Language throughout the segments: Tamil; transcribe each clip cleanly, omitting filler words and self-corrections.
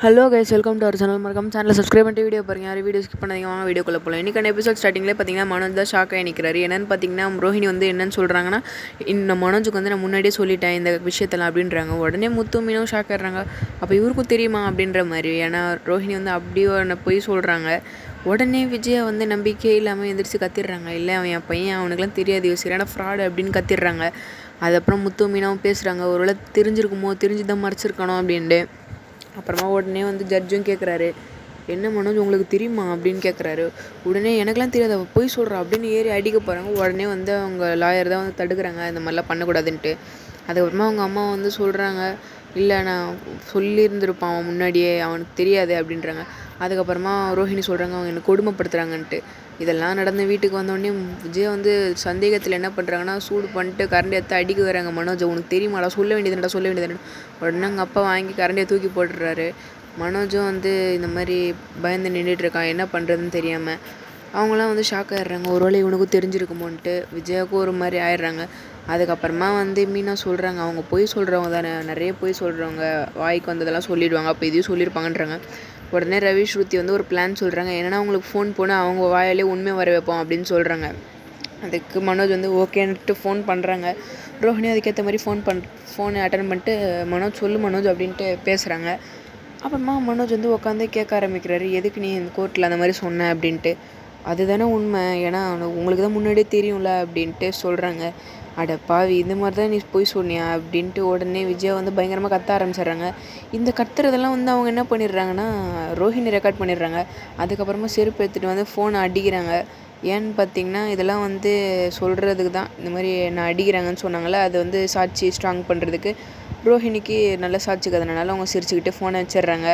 Hello guys, welcome to our channel. மறக்காம சேனலை சப்ஸ்கிரைப் பண்ணிட்டு வீடியோ பாருங்க. யாரும் வீடியோ ஸ்கிப் பண்ணாதீங்க. வாங்க வீடியோக்குள்ள போகலாம். இன்றைக்கான எபிசோட் ஸ்டார்டிங்லேயே பார்த்தீங்கன்னா மனோஜ் தான் ஷாக் ஆகி நிற்கிறாரு. என்னென்னு பார்த்தீங்கன்னா ரோஹிணி வந்து என்னென்னு சொல்கிறாங்கன்னா, இந்த மனோஜுக்கு வந்து நான் முன்னாடியே சொல்லிட்டேன் இந்த விஷயத்தெல்லாம் அப்படின்றாங்க. உடனே முத்து மீனும் ஷாக் ஆகிடுறாங்க. அப்போ இவருக்கும் தெரியுமா அப்படின்ற மாதிரி. ஏன்னா ரோஹிணி வந்து அப்படியே போய் சொல்கிறாங்க. உடனே விஜயா வந்து நம்பிக்கையே இல்லாமல் எந்திரிச்சு கத்திடுறாங்க. இல்லை, அவன் என் பையன், அவனுக்குலாம் தெரியாது, சரியான ஃப்ராடு அப்படின்னு கத்திடுறாங்க. அதுக்கப்புறம் முத்து மீனாவும் பேசுகிறாங்க. ஒருவேளை தெரிஞ்சிருக்குமோ, தெரிஞ்சு தான் மறைச்சிருக்கணும் அப்படின்ட்டு. அப்புறமா உடனே வந்து ஜட்ஜும் கேட்குறாரு, என்ன மனோஜ் உங்களுக்கு தெரியுமா அப்படின்னு கேட்குறாரு. உடனே எனக்குலாம் தெரியாது, அவள் போய் சொல்கிறா அப்படின்னு ஏறி அடிக்க போகிறாங்க. உடனே வந்து அவங்க லாயர் தான் வந்து தடுக்கிறாங்க, இந்த மாதிரிலாம் பண்ணக்கூடாதுன்ட்டு. அதுக்கப்புறமா அவங்க அம்மா வந்து சொல்கிறாங்க, இல்லை நான் சொல்லியிருந்திருப்பான் அவன் முன்னாடியே, அவனுக்கு தெரியாது அப்படின்றாங்க. அதுக்கப்புறமா ரோஹிணி சொல்கிறாங்க அவங்க என்னை கொடுமைப்படுத்துகிறாங்கன்ட்டு. இதெல்லாம் நடந்து வீட்டுக்கு வந்தோடனே விஜய் வந்து சந்தேகத்தில் என்ன பண்ணுறாங்கன்னா, சூடு பண்ணிட்டு கரண்டி எடுத்து அடிக்க வராங்க. மனோஜ் உனக்கு தெரியுமாடா, சொல்ல வேண்டியதுடா, சொல்ல வேண்டியதுடா. உடனே அவங்க அப்பா வாங்கி கரண்டியை தூக்கி போட்டுடுறாரு. மனோஜும் வந்து இந்த மாதிரி பயந்து நின்றுட்டுருக்கான், என்ன பண்ணுறதுன்னு தெரியாமல். அவங்களாம் வந்து ஷாக் ஆகிடுறாங்க. ஒருவேளை இவனுக்கும் தெரிஞ்சிருக்குமோன்ட்டு விஜயாவுக்கும் ஒரு மாதிரி ஆயிடுறாங்க. அதுக்கப்புறமா வந்து மீனா சொல்கிறாங்க, அவங்க பொய் சொல்கிறவங்க தானே, நிறைய பொய் சொல்கிறவங்க, வாய்க்கு வந்ததெல்லாம் சொல்லிவிடுவாங்க, அப்போ இதையும் சொல்லியிருப்பாங்கன்றாங்க. உடனே ரவி ஸ்ருதி வந்து ஒரு பிளான் சொல்கிறாங்க. என்னென்னா அவங்களுக்கு ஃபோன் போனால் அவங்க வாயிலே உண்மை வர வைப்போம் அப்படின்னு சொல்கிறாங்க. அதுக்கு மனோஜ் வந்து ஓகேன்ட்டு ஃபோன் பண்ணுறாங்க. ரோஹிணி அதுக்கேற்ற மாதிரி ஃபோனை அட்டன் பண்ணிட்டு மனோஜ் சொல்லு மனோஜ் அப்படின்ட்டு பேசுகிறாங்க. அப்புறமா மனோஜ் வந்து உட்காந்து கேட்க ஆரம்பிக்கிறாரு, எதுக்கு நீ இந்த கோர்ட்டில் அந்த மாதிரி சொன்ன அப்படின்ட்டு. அதுதானே உண்மை, ஏன்னா உங்களுக்கு தான் முன்னாடியே தெரியும்ல அப்படின்ட்டு சொல்கிறாங்க. அட பாவி, இந்த மாதிரி தான் நீ போய் சொன்னியா அப்படின்ட்டு உடனே விஜயா வந்து பயங்கரமாக கத்த ஆரம்பிச்சிடுறாங்க. இந்த கத்துறதெல்லாம் வந்து அவங்க என்ன பண்ணிடுறாங்கன்னா ரோஹிணி ரெக்கார்ட் பண்ணிடுறாங்க. அதுக்கப்புறமா செருப்பு எடுத்துகிட்டு வந்து ஃபோனை அடிக்கிறாங்க. ஏன்னு பார்த்தீங்கன்னா இதெல்லாம் வந்து சொல்கிறதுக்கு தான், இந்த மாதிரி நான் அடிக்கிறாங்கன்னு சொன்னாங்களே, அது வந்து சாட்சி ஸ்ட்ராங் பண்ணுறதுக்கு. ரோஹிணிக்கு நல்ல சாட்சி கதனால அவங்க சிரிச்சுக்கிட்டு ஃபோனை வச்சிடுறாங்க.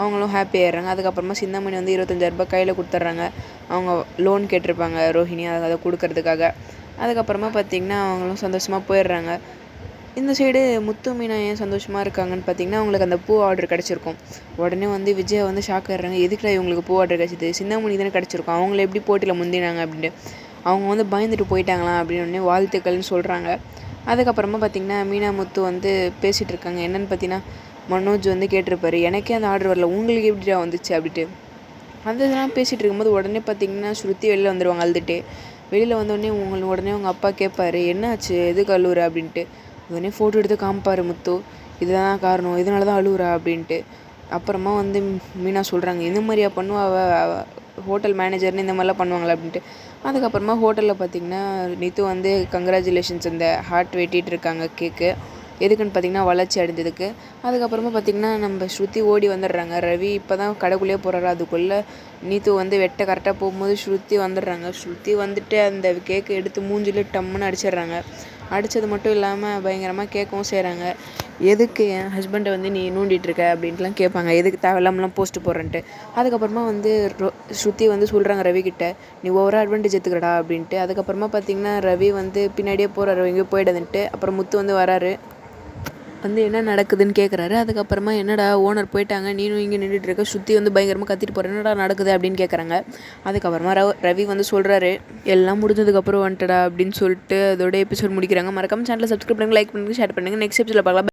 அவங்களும் ஹாப்பி ஆகிடுறாங்க. அதுக்கப்புறமா சிந்தாமணி வந்து 25,000 கையில் கொடுத்துட்றாங்க. அவங்க லோன் கேட்டிருப்பாங்க ரோஹிணி, அதை கொடுக்கறதுக்காக. அதுக்கப்புறமா பார்த்திங்கன்னா அவங்களும் சந்தோஷமாக போயிடுறாங்க. இந்த சைடு முத்து மீனா ஏன் சந்தோஷமாக இருக்காங்கன்னு பார்த்திங்கன்னா அவங்களுக்கு அந்த பூ ஆர்டர் கிடச்சிருக்கும். உடனே வந்து விஜயா வந்து ஷாக் ஆகிடுறாங்க, எதுக்குடா இவங்களுக்கு பூ ஆர்டர் கிடச்சிது, சிந்தாமணி தானே கிடச்சிருக்கும், அவங்கள எப்படி போட்டியில் முந்தினாங்க அப்படின்ட்டு. அவங்க வந்து பயந்துட்டு போயிட்டாங்களாம் அப்படின்னு வாழ்த்துக்கள்னு சொல்கிறாங்க. அதுக்கப்புறமா பார்த்திங்கன்னா மீனா முத்து வந்து பேசிகிட்டு இருக்காங்க. என்னென்னு பார்த்தீங்கன்னா மனோஜ் வந்து கேட்டிருப்பாரு, எனக்கே அந்த ஆர்டர் வரல, உங்களுக்கு எப்படிடா வந்துச்சு அப்படின்ட்டு. அதெல்லாம் பேசிகிட்டு இருக்கும்போது உடனே பார்த்திங்கன்னா ஸ்ருதி வெளியில் வந்துடுவாங்க அழுதுட்டு. வெளியில் வந்தோடனே உடனே உங்கள் அப்பா கேட்பாரு, என்னாச்சு, எதுக்கு அழுவுற அப்படின்ட்டு. உடனே ஃபோட்டோ எடுத்து காமிப்பார் முத்து, இதுதான் காரணம், இதனால தான் அழுவுறா அப்படின்ட்டு. அப்புறமா வந்து மீனா சொல்கிறாங்க, இந்த மாதிரியா பண்ணுவா, ஹோட்டல் மேனேஜர்னு இந்த மாதிரிலாம் பண்ணுவாங்களா அப்படின்ட்டு. அதுக்கப்புறமா ஹோட்டலில் பார்த்திங்கன்னா நித்து வந்து கங்க்ராச்சுலேஷன்ஸ் இந்த ஹார்ட் வெட்டிகிட்டு இருக்காங்க கேக்கு. எதுக்குன்னு பார்த்திங்கன்னா வளர்ச்சி அடைஞ்சதுக்கு. அதுக்கப்புறமா பார்த்திங்கன்னா நம்ம ஸ்ருதி ஓடி வந்துடுறாங்க. ரவி இப்போ தான் கடைக்குள்ளேயே போகிறாரு. அதுக்குள்ளே நீத்து வந்து வெட்ட கரெக்டாக போகும்போது ஸ்ருதி வந்துடுறாங்க. ஸ்ருதி வந்துட்டு அந்த கேக்கை எடுத்து மூஞ்சிலே டம்முன்னு அடிச்சிடுறாங்க. அடித்தது மட்டும் இல்லாமல் பயங்கரமாக கேட்கவும் செய்கிறாங்க. எதுக்கு என் ஹஸ்பண்டை வந்து நீ நோண்டிகிட்ருக்க அப்படின்ட்டுலாம் கேட்பாங்க, எதுக்கு தேவையில்லாமலாம் போஸ்ட்டு போடுறேன்ட்டு. அதுக்கப்புறமா வந்து ஸ்ருதி வந்து சொல்கிறாங்க ரவிக்கிட்ட, நீ ஓவராக அட்வான்டேஜ் எடுத்துக்கிறடா அப்படின்ட்டு. அதுக்கப்புறமா பார்த்திங்கன்னா ரவி வந்து பின்னாடியே போகிறாரு, எங்கேயோ போயிடுதுன்ட்டு. அப்புறம் முத்து வந்து வராரு, வந்து என்ன நடக்குதுன்னு கேட்குறாரு. அதுக்கப்புறமா என்னடா ஓனர் போயிட்டாங்க, நீனும் இங்கே நின்றுட்டுருக்க, சுற்றி வந்து பயங்கரமாக கத்திட்டு போகிற, என்னடா நடக்குது அப்படின்னு கேட்குறாங்க. அதுக்கப்புறமா ரவி வந்து சொல்கிறாரு, எல்லாம் முடிஞ்சதுக்கப்புறம் வந்துட்டடா அப்படின்னு சொல்லிட்டு அதோட எபிசோட் முடிக்கிறாங்க. மறக்காம சேனலை சப்ஸ்கிரைப் பண்ணுங்கள், லைக் பண்ணுங்கள், ஷேர் பண்ணுங்கள். நெக்ஸ்ட் எபிசோடில் பார்க்கலாம்.